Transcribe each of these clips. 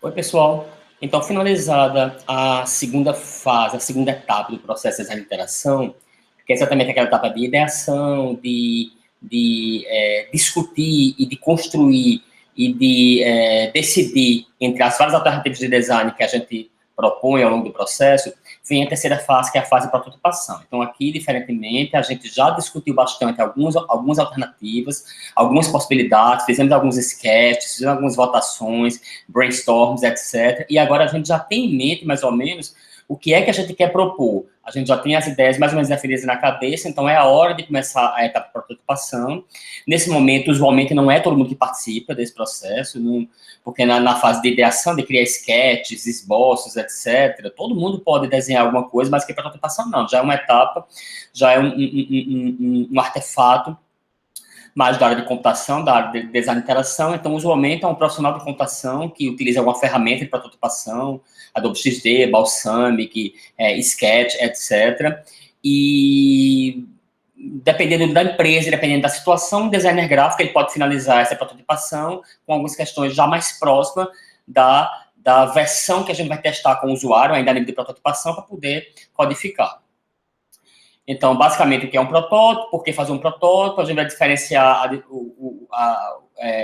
Oi, pessoal. Então, finalizada a segunda fase, a segunda etapa do processo de design de interação, que é exatamente aquela etapa de ideação, de discutir e de construir e de decidir entre as várias alternativas de design que a gente propõe ao longo do processo, vem a terceira fase, que é a fase de prototipação. Então, aqui, diferentemente, a gente já discutiu bastante algumas alternativas, algumas possibilidades, fizemos alguns sketches, fizemos algumas votações, brainstorms, etc. E agora a gente já tem em mente, mais ou menos, o que é que a gente quer propor. A gente já tem as ideias mais ou menos definidas na cabeça, então é a hora de começar a etapa de prototipação. Nesse momento, usualmente, não é todo mundo que participa desse processo, porque na fase de ideação, de criar sketches, esboços, etc., todo mundo pode desenhar alguma coisa, mas que prototipação não, já é uma etapa, já é um artefato mais da área de computação, da área de design de interação. Então, usualmente, é um profissional de computação que utiliza alguma ferramenta de prototipação, Adobe XD, Balsamic, Sketch, etc. E, dependendo da empresa, dependendo da situação, o designer gráfico ele pode finalizar essa prototipação com algumas questões já mais próximas da versão que a gente vai testar com o usuário, ainda a nível de prototipação, para poder codificar. Então, basicamente, o que é um protótipo, por que fazer um protótipo, a gente vai diferenciar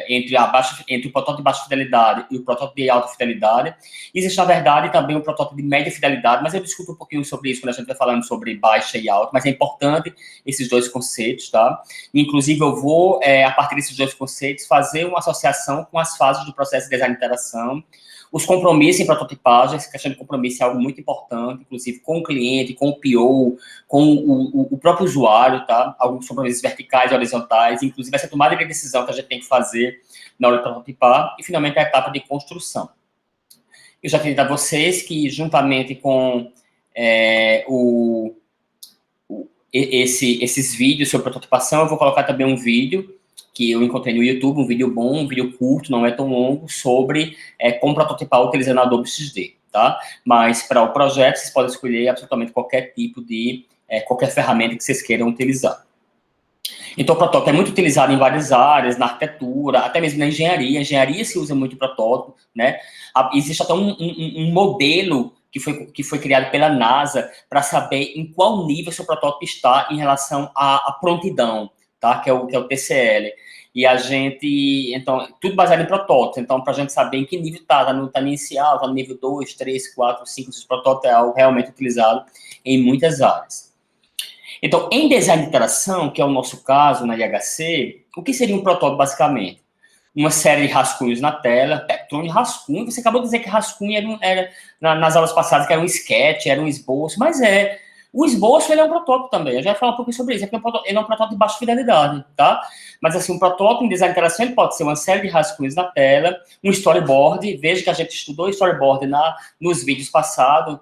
entre o protótipo de baixa fidelidade e o protótipo de alta fidelidade. Existe, na verdade, também um protótipo de média fidelidade, mas eu discuto um pouquinho sobre isso quando a gente vai falando sobre baixa e alta, mas é importante esses dois conceitos, tá? Inclusive, eu vou, a partir desses dois conceitos, fazer uma associação com as fases do processo de design de interação, os compromissos em prototipagem. Essa questão de compromisso é algo muito importante, inclusive com o cliente, com o PO, com o próprio usuário, tá? Alguns compromissos verticais e horizontais, inclusive essa tomada de decisão que a gente tem que fazer na hora de prototipar, e finalmente a etapa de construção. Eu já queria a vocês que, juntamente com esses vídeos sobre prototipação, eu vou colocar também um vídeo que eu encontrei no YouTube, um vídeo bom, um vídeo curto, não é tão longo, sobre como prototipar utilizando Adobe XD, tá? Mas para o projeto, vocês podem escolher absolutamente qualquer tipo de, qualquer ferramenta que vocês queiram utilizar. Então, o protótipo é muito utilizado em várias áreas, na arquitetura, até mesmo na engenharia. A engenharia se usa muito protótipo, né? Existe até um modelo que foi criado pela NASA para saber em qual nível seu protótipo está em relação à prontidão, tá? Que é o TCL. E a gente, então, tudo baseado em protótipos. Então, para a gente saber em que nível está no inicial, está no nível 2, 3, 4, 5, esse protótipo é algo realmente utilizado em muitas áreas. Então, em design de interação, que é o nosso caso na IHC, o que seria um protótipo, basicamente? Uma série de rascunhos na tela, patrão de rascunho. Você acabou de dizer que rascunho era nas aulas passadas, que era um sketch, era um esboço, mas o esboço, ele é um protótipo também. Eu já ia falar um pouquinho sobre isso. Ele é um protótipo de baixa fidelidade, tá? Mas, assim, um protótipo em design de interação, ele pode ser uma série de rascunhos na tela, um storyboard. Veja que a gente estudou storyboard nos vídeos passados,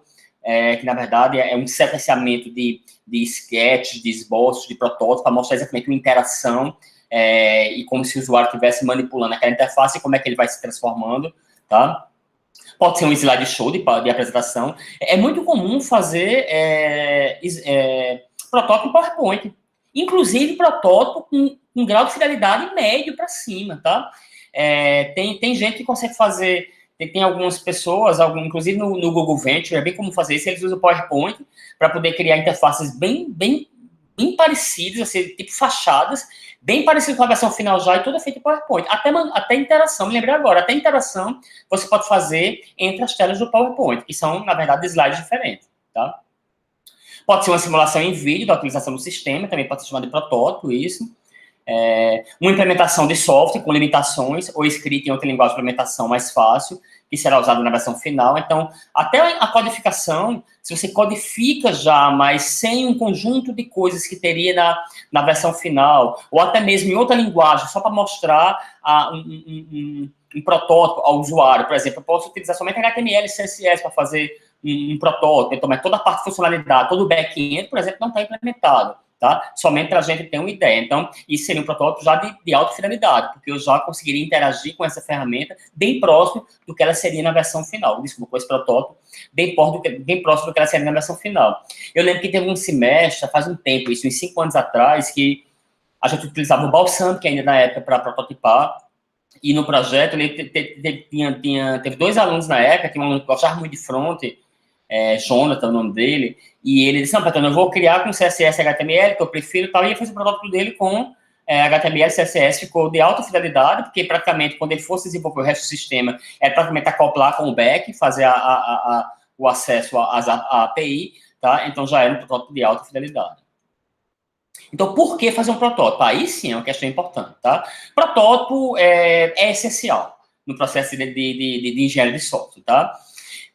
que, na verdade, é um sequenciamento de sketches, de esboços, de protótipos, para mostrar exatamente uma interação e como se o usuário estivesse manipulando aquela interface e como é que ele vai se transformando, tá? Pode ser um slideshow de apresentação. É muito comum fazer protótipo em PowerPoint. Inclusive, protótipo com grau de fidelidade médio para cima, tá? Tem gente que consegue fazer... Tem algumas pessoas, inclusive no Google Venture, é bem comum fazer isso, eles usam o PowerPoint para poder criar interfaces bem parecidas, assim, tipo fachadas, bem parecidas com a versão final já, e toda feita em PowerPoint. Até interação, me lembrei agora, até interação você pode fazer entre as telas do PowerPoint, que são, na verdade, slides diferentes, tá? Pode ser uma simulação em vídeo da utilização do sistema, também pode ser chamado de protótipo, isso. Uma implementação de software com limitações, ou escrita em outra linguagem de implementação mais fácil, que será usado na versão final. Então, até a codificação, se você codifica já, mas sem um conjunto de coisas que teria na versão final, ou até mesmo em outra linguagem, só para mostrar um protótipo ao usuário. Por exemplo, eu posso utilizar somente HTML e CSS para fazer um protótipo, então, mas toda a parte de funcionalidade, todo o back-end, por exemplo, não está implementado. Tá? Somente para a gente ter uma ideia. Então, isso seria um protótipo já de alta fidelidade, porque eu já conseguiria interagir com essa ferramenta bem próximo do que ela seria na versão final. Desculpa, com esse protótipo bem próximo do que ela seria na versão final. Eu lembro que teve um semestre, faz um tempo, isso, uns 5 anos atrás, que a gente utilizava o Balsamic ainda na época para prototipar, E no projeto, ele teve 2 alunos na época, que um aluno que gostava muito de front, Jonathan, o nome dele, e ele disse, não, Patrão, eu vou criar com CSS e HTML, que eu prefiro, tal, e ele fez o protótipo dele com HTML e CSS, ficou de alta fidelidade, porque praticamente, quando ele fosse desenvolver o resto do sistema, é praticamente acoplar com o back, fazer o acesso à API, tá? Então, já era um protótipo de alta fidelidade. Então, por que fazer um protótipo? Aí sim é uma questão importante, tá? Protótipo é essencial no processo de engenharia de software, tá?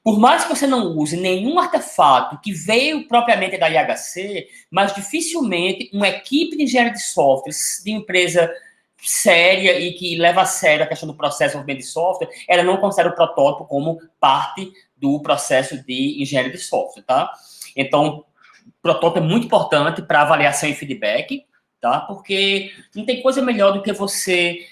Por mais que você não use nenhum artefato que veio propriamente da IHC, mas dificilmente uma equipe de engenharia de software, de empresa séria e que leva a sério a questão do processo de desenvolvimento de software, ela não considera o protótipo como parte do processo de engenharia de software, tá? Então, protótipo é muito importante para avaliação e feedback, tá? Porque não tem coisa melhor do que você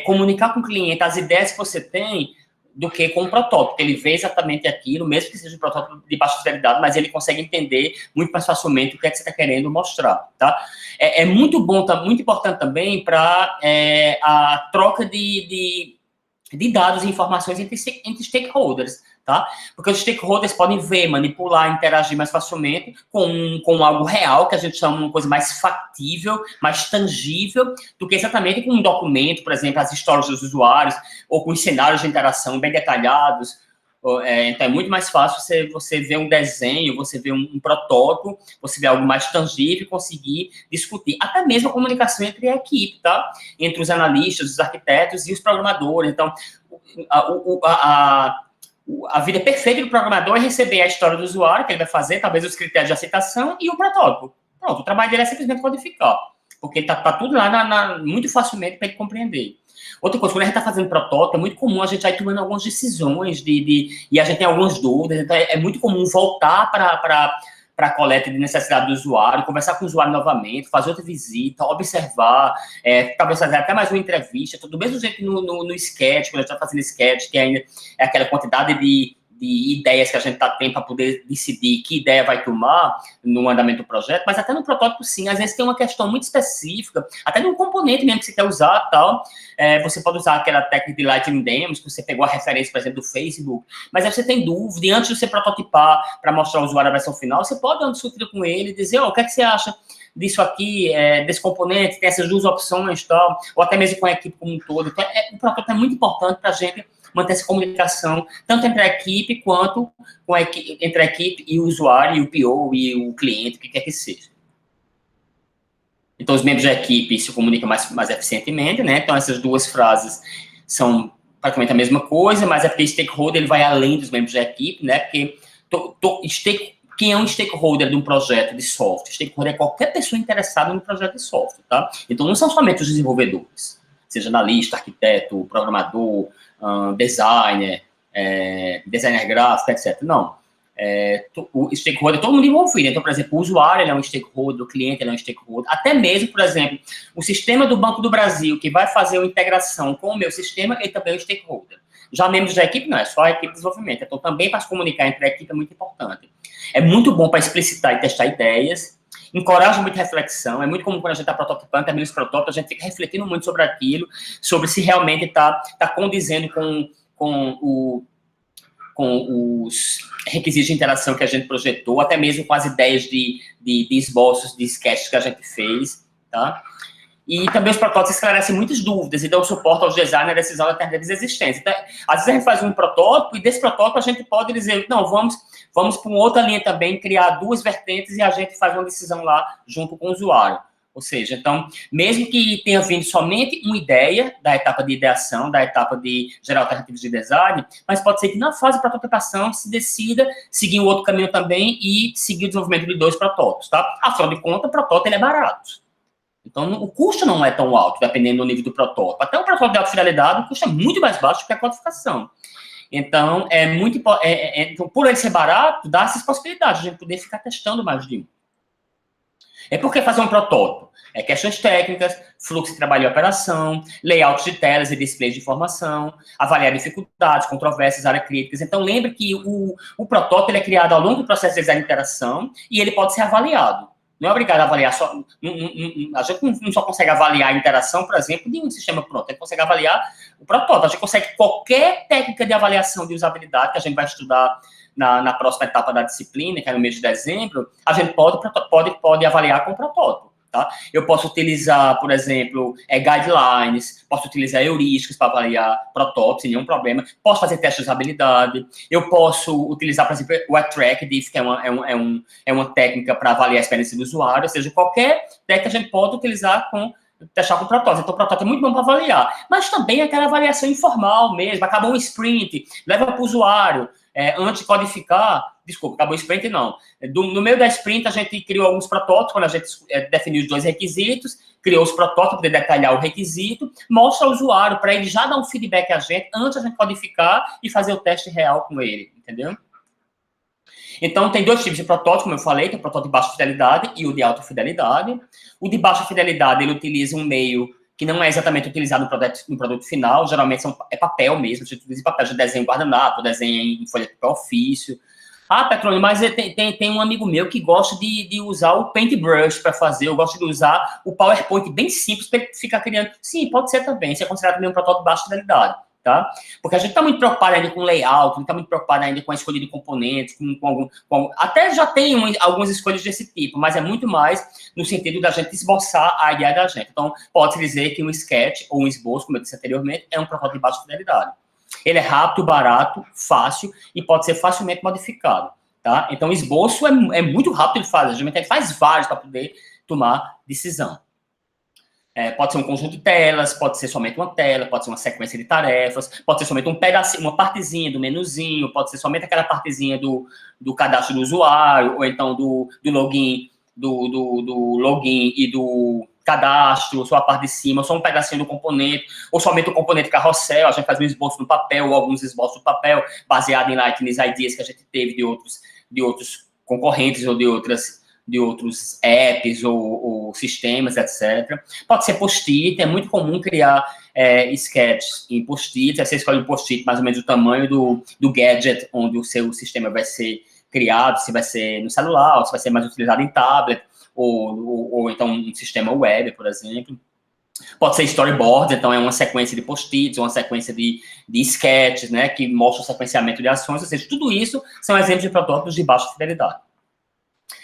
comunicar com o cliente as ideias que você tem do que com o protótipo. Ele vê exatamente aquilo, mesmo que seja um protótipo de baixa fidelidade, mas ele consegue entender muito mais facilmente o que é que você está querendo mostrar, tá? É muito bom, muito importante também para a troca de dados e informações entre stakeholders, tá? Porque os stakeholders podem ver, manipular, interagir mais facilmente com algo real, que a gente chama de uma coisa mais factível, mais tangível, do que exatamente com um documento, por exemplo, as histórias dos usuários, ou com cenários de interação bem detalhados. Então, é muito mais fácil você ver um desenho, você ver um protótipo, você ver algo mais tangível e conseguir discutir. Até mesmo a comunicação entre a equipe, tá? Entre os analistas, os arquitetos e os programadores. Então, a vida perfeita do programador é receber a história do usuário, que ele vai fazer, talvez os critérios de aceitação e o protótipo. Pronto, o trabalho dele é simplesmente codificar, porque tá tudo lá muito facilmente para ele compreender. Outra coisa, quando a gente está fazendo protótipo, é muito comum a gente ir tomando algumas decisões e a gente tem algumas dúvidas, então é muito comum voltar para a coleta de necessidade do usuário, conversar com o usuário novamente, fazer outra visita, observar, talvez fazer até mais uma entrevista, do mesmo jeito que no sketch, quando a gente está fazendo sketch, que ainda é aquela quantidade de ideias que a gente está tendo para poder decidir que ideia vai tomar no andamento do projeto, mas até no protótipo, sim, às vezes tem uma questão muito específica, até de um componente mesmo que você quer usar, tal, você pode usar aquela técnica de Lightning Demos, que você pegou a referência, por exemplo, do Facebook, mas aí você tem dúvida, e antes de você prototipar para mostrar ao usuário a versão final, você pode dar uma discutir com ele e dizer, o que é que você acha disso aqui, desse componente, tem essas duas opções, tal, ou até mesmo com a equipe como um todo. Então, o protótipo é muito importante para a gente manter essa comunicação, tanto entre a equipe, quanto entre a equipe e o usuário, e o PO, e o cliente, o que quer que seja. Então, os membros da equipe se comunicam mais eficientemente, né? Então, essas duas frases são praticamente a mesma coisa, mas é porque stakeholder ele vai além dos membros da equipe, né? Porque quem é um stakeholder de um projeto de software? Stakeholder é qualquer pessoa interessada no projeto de software, tá? Então, não são somente os desenvolvedores, seja analista, arquiteto, programador, designer, designer gráfico, etc. Não. O stakeholder, todo mundo envolvido. Então, por exemplo, o usuário ele é um stakeholder, o cliente ele é um stakeholder. Até mesmo, por exemplo, o sistema do Banco do Brasil, que vai fazer uma integração com o meu sistema, ele também é um stakeholder. Já membros da equipe, não, é só a equipe de desenvolvimento. Então, também para se comunicar entre a equipe é muito importante. É muito bom para explicitar e testar ideias, encoraja muita reflexão, é muito comum quando a gente está prototipando, termina os protótipos, a gente fica refletindo muito sobre aquilo, sobre se realmente está condizendo com os requisitos de interação que a gente projetou, até mesmo com as ideias de esboços, de sketches que a gente fez, tá? E também os protótipos esclarecem muitas dúvidas e dão suporte aos designers na decisão da alternativas existentes. Então, às vezes a gente faz um protótipo e desse protótipo a gente pode dizer, não, vamos para uma outra linha também, criar duas vertentes e a gente faz uma decisão lá junto com o usuário. Ou seja, então, mesmo que tenha vindo somente uma ideia da etapa de ideação, da etapa de gerar alternativas de design, mas pode ser que na fase de prototipação se decida seguir um outro caminho também e seguir o desenvolvimento de 2 protótipos, tá? Afinal de contas, o protótipo ele é barato. Então, o custo não é tão alto, dependendo do nível do protótipo. Até o protótipo de alta fidelidade, o custo é muito mais baixo que a codificação. Então, então, por ele ser barato, dá essas possibilidades de a gente poder ficar testando mais de um. Por que fazer um protótipo? Questões técnicas, fluxo de trabalho e operação, layouts de telas e displays de informação, avaliar dificuldades, controvérsias, áreas críticas. Então, lembre que o protótipo ele é criado ao longo do processo de design de interação e ele pode ser avaliado. Não é obrigado a avaliar só... a gente não só consegue avaliar a interação, por exemplo, de um sistema pronto. A gente consegue avaliar o protótipo. A gente consegue qualquer técnica de avaliação de usabilidade que a gente vai estudar na próxima etapa da disciplina, que é no mês de dezembro, a gente pode avaliar com o protótipo. Tá? Eu posso utilizar, por exemplo, guidelines, posso utilizar heurísticos para avaliar protótipos, sem nenhum problema, posso fazer testes de usabilidade, eu posso utilizar, por exemplo, o Track Diff, que é uma técnica para avaliar a experiência do usuário, ou seja, qualquer técnica a gente pode utilizar testar com protótipo. Então, o protótipo é muito bom para avaliar, mas também aquela avaliação informal mesmo, acabou um sprint, leva para o usuário, antes de codificar, desculpa, acabou o sprint, não. No meio da sprint, a gente criou alguns protótipos, quando a gente definiu os 2 requisitos, criou os protótipos para poder detalhar o requisito, mostra ao usuário, para ele já dar um feedback a gente, antes a gente codificar e fazer o teste real com ele, entendeu? Então, tem 2 tipos de protótipo, como eu falei, tem o protótipo de baixa fidelidade e o de alta fidelidade. O de baixa fidelidade, ele utiliza um meio que não é exatamente utilizado no produto final, geralmente é papel mesmo, a gente utiliza papel, a gente desenha em guardanapo, desenha em folha de papel ofício. Ah, Petrônio, mas tem um amigo meu que gosta de usar o Paintbrush para fazer, eu gosto de usar o PowerPoint bem simples para ele ficar criando. Sim, pode ser também, isso é considerado também um protótipo de baixa fidelidade, tá? Porque a gente está muito preocupado ainda com layout, não está muito preocupado ainda com a escolha de componentes, até já tem algumas escolhas desse tipo, mas é muito mais no sentido da gente esboçar a ideia da gente. Então, pode-se dizer que um sketch ou um esboço, como eu disse anteriormente, é um protótipo de baixa fidelidade. Ele é rápido, barato, fácil e pode ser facilmente modificado, tá? Então, o esboço é muito rápido de fazer, geralmente ele faz vários para poder tomar decisão. Pode ser um conjunto de telas, pode ser somente uma tela, pode ser uma sequência de tarefas, pode ser somente um pedacinho, uma partezinha do menuzinho, pode ser somente aquela partezinha do cadastro do usuário, ou então do login, do login e do cadastro, só a parte de cima, só um pedacinho do componente, ou somente o componente carrossel, a gente faz um esboço no papel, ou alguns esboços no papel, baseado em Lightning Ideas que a gente teve de outros concorrentes, ou de outros apps, ou sistemas, etc. Pode ser post-it, é muito comum criar sketches em post-it, aí você escolhe um post-it mais ou menos o tamanho do gadget onde o seu sistema vai ser criado, se vai ser no celular, ou se vai ser mais utilizado em tablet, ou então um sistema web, por exemplo. Pode ser storyboard, então é uma sequência de post-its, uma sequência de sketches, né, que mostra o sequenciamento de ações, ou seja, tudo isso são exemplos de protótipos de baixa fidelidade.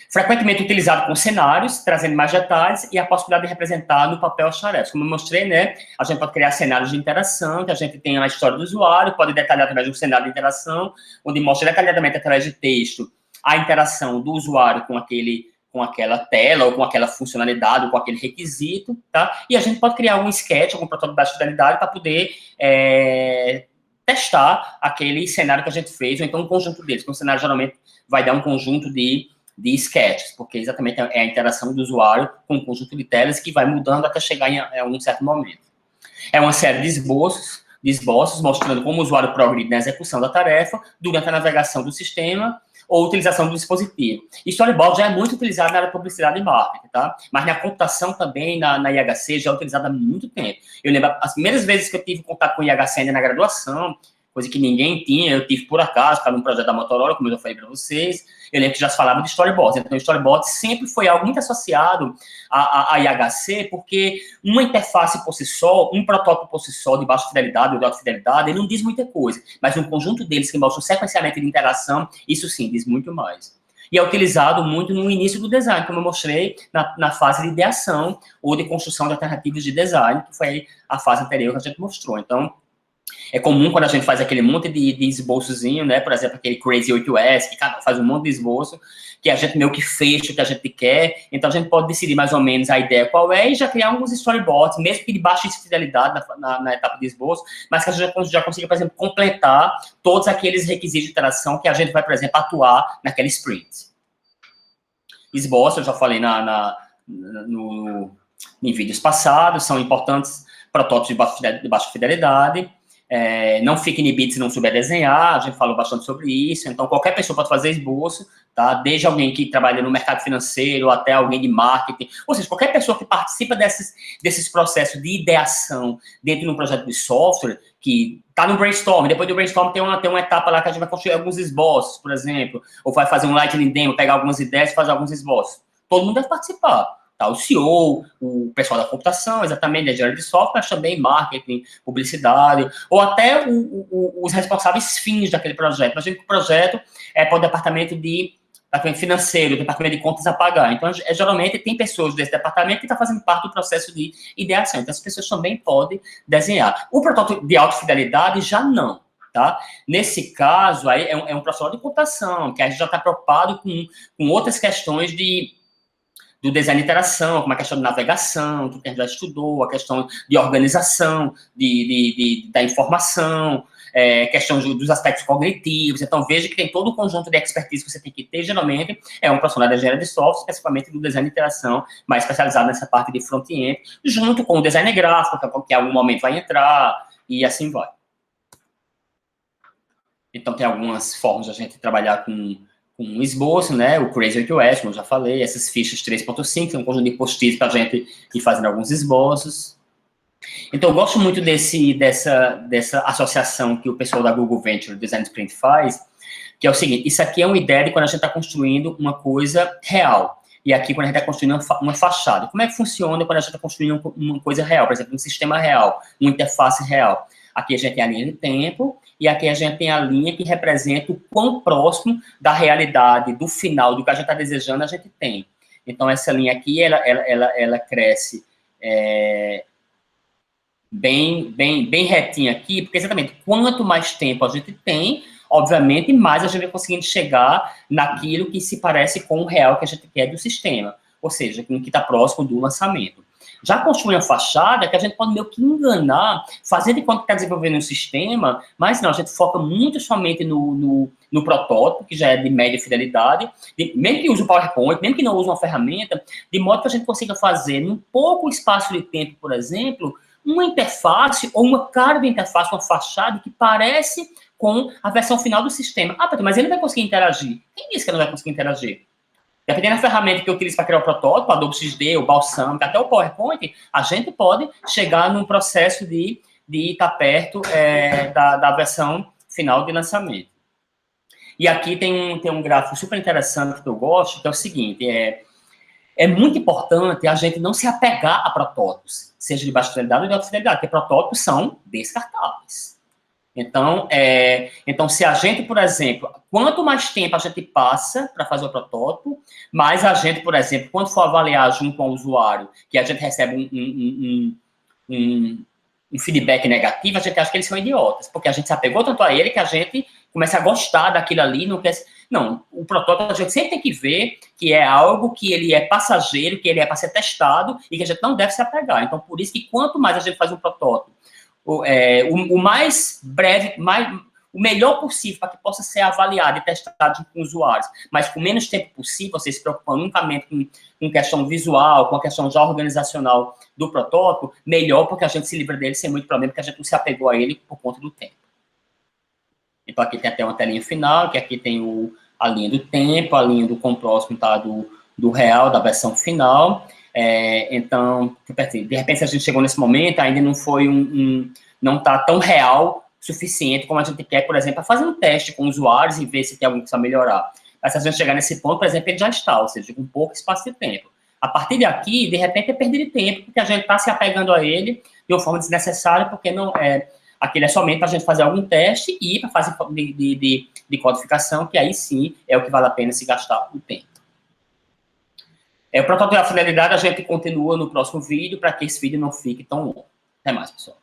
Frequentemente utilizado com cenários, trazendo mais detalhes e a possibilidade de representar no papel as tarefas. Como eu mostrei, né, a gente pode criar cenários de interação, que a gente tem a história do usuário, pode detalhar através de um cenário de interação, onde mostra detalhadamente através de texto a interação do usuário com aquela tela, ou com aquela funcionalidade, ou com aquele requisito, tá? E a gente pode criar um sketch, algum protótipo de baixa fidelidade, para poder testar aquele cenário que a gente fez, ou então um conjunto deles, porque o cenário geralmente vai dar um conjunto de sketches, porque exatamente é a interação do usuário com um conjunto de telas que vai mudando até chegar em um certo momento. É uma série de esboços mostrando como o usuário progride na execução da tarefa durante a navegação do sistema ou utilização do dispositivo. Storyboard já é muito utilizado na área de publicidade e marketing, tá? Mas na computação também, na IHC, já é utilizado há muito tempo. Eu lembro, as primeiras vezes que eu tive contato com o IHC ainda na graduação, coisa que ninguém tinha, eu tive por acaso, estava num projeto da Motorola, como eu já falei para vocês, eu lembro que já se falava de storyboard. Então, o storyboard sempre foi algo muito associado à IHC, porque uma interface por si só, um protótipo por si só, de baixa fidelidade ou de alta fidelidade, ele não diz muita coisa, mas um conjunto deles que mostra o sequenciamento de interação, isso sim, diz muito mais. E é utilizado muito no início do design, como eu mostrei, na fase de ideação ou de construção de alternativas de design, que foi a fase anterior que a gente mostrou. Então, é comum quando a gente faz aquele monte de esboçozinho, né? Por exemplo, aquele Crazy 8S, que cada faz um monte de esboço, que a gente meio que fecha o que a gente quer. Então, a gente pode decidir mais ou menos a ideia qual é e já criar alguns storyboards, mesmo que de baixa fidelidade na etapa de esboço, mas que a gente já consiga, por exemplo, completar todos aqueles requisitos de interação que a gente vai, por exemplo, atuar naquele sprint. Esboço, eu já falei em vídeos passados, são importantes protótipos de baixa fidelidade. Não fique inibido se não souber desenhar, a gente falou bastante sobre isso, então qualquer pessoa pode fazer esboço, tá? Desde alguém que trabalha no mercado financeiro até alguém de marketing, ou seja, qualquer pessoa que participa desses processos de ideação dentro de um projeto de software, que está no brainstorm, depois do brainstorm tem uma etapa lá que a gente vai construir alguns esboços, por exemplo, ou vai fazer um lightning demo, pegar algumas ideias e fazer alguns esboços. todo mundo deve participar. Tá? O CEO, o pessoal da computação, exatamente, da engenharia de software, mas também marketing, publicidade, ou até os responsáveis fins daquele projeto. Imagina que o projeto é para o departamento financeiro, departamento de contas a pagar. Então, geralmente, tem pessoas desse departamento que estão fazendo parte do processo de ideação. Então, as pessoas também podem desenhar. O protótipo de alta fidelidade já não. Tá? Nesse caso, aí é um profissional de computação, que a gente já está preocupado com outras questões do design de interação, como a questão de navegação, que a gente já estudou, a questão de organização da informação, questão dos aspectos cognitivos. Então, veja que tem todo um conjunto de expertise que você tem que ter, geralmente, é um profissional da engenharia de software, especificamente do design de interação, mais especializado nessa parte de front-end, junto com o design gráfico, que em algum momento vai entrar, e assim vai. Então, tem algumas formas de a gente trabalhar com um esboço, né? O Crazy 8S, como eu já falei, essas fichas 3.5, é um conjunto de post-its para a gente ir fazendo alguns esboços. Então, eu gosto muito dessa associação que o pessoal da Google Venture Design Sprint faz, que é o seguinte: isso aqui é uma ideia de quando a gente está construindo uma coisa real. E aqui, quando a gente está construindo uma fachada. Como é que funciona quando a gente está construindo uma coisa real? Por exemplo, um sistema real, uma interface real. Aqui a gente tem a linha de tempo, e aqui a gente tem a linha que representa o quão próximo da realidade, do final, do que a gente está desejando, a gente tem. Então, essa linha aqui, ela cresce bem retinha aqui, porque exatamente, quanto mais tempo a gente tem, obviamente, mais a gente vai conseguindo chegar naquilo que se parece com o real que a gente quer do sistema, ou seja, com o que está próximo do lançamento. Já construir uma fachada que a gente pode meio que enganar, fazer de conta que está desenvolvendo um sistema, mas não, a gente foca muito somente no protótipo, que já é de média fidelidade, mesmo que use o PowerPoint, mesmo que não use uma ferramenta, de modo que a gente consiga fazer, num pouco espaço de tempo, por exemplo, uma interface ou uma cara de interface, uma fachada que parece com a versão final do sistema. Ah, mas ele vai conseguir interagir. Quem disse que ele não vai conseguir interagir? Dependendo da ferramenta que eu utilizo para criar o protótipo, Adobe XD, o Balsamiq, até o PowerPoint, a gente pode chegar num processo de estar perto da versão final de lançamento. E aqui tem um gráfico super interessante que eu gosto, que é o seguinte: é muito importante a gente não se apegar a protótipos, seja de baixa fidelidade ou de alta fidelidade, porque protótipos são descartáveis. Então, se a gente, por exemplo, quanto mais tempo a gente passa para fazer o protótipo, mais a gente, por exemplo, quando for avaliar junto ao usuário, que a gente recebe um feedback negativo, a gente acha que eles são idiotas, porque a gente se apegou tanto a ele que a gente começa a gostar daquilo ali, não quer... Não, o protótipo a gente sempre tem que ver que é algo que ele é passageiro, que ele é para ser testado e que a gente não deve se apegar. Então, por isso que quanto mais a gente faz um protótipo, o mais breve, o melhor possível para que possa ser avaliado e testado com usuários, mas com menos tempo possível, você se preocupando unicamente com questão visual, com a questão já organizacional do protótipo, melhor, porque a gente se livra dele sem muito problema, porque a gente não se apegou a ele por conta do tempo. Então, aqui tem até uma telinha final, que aqui tem a linha do tempo, a linha do quão próximo está do real, da versão final. Então, de repente, se a gente chegou nesse momento, ainda não foi não está tão real suficiente como a gente quer, por exemplo, para fazer um teste com usuários e ver se tem algum que precisa melhorar. Mas se a gente chegar nesse ponto, por exemplo, ele já está, ou seja, com pouco espaço de tempo. A partir daqui, de repente, é perda de tempo, porque a gente está se apegando a ele de uma forma desnecessária, porque não aquele é somente para a gente fazer algum teste e para fazer de codificação, que aí sim é o que vale a pena se gastar o tempo. O protótipo da fidelidade a gente continua no próximo vídeo, para que esse vídeo não fique tão longo. Até mais, pessoal.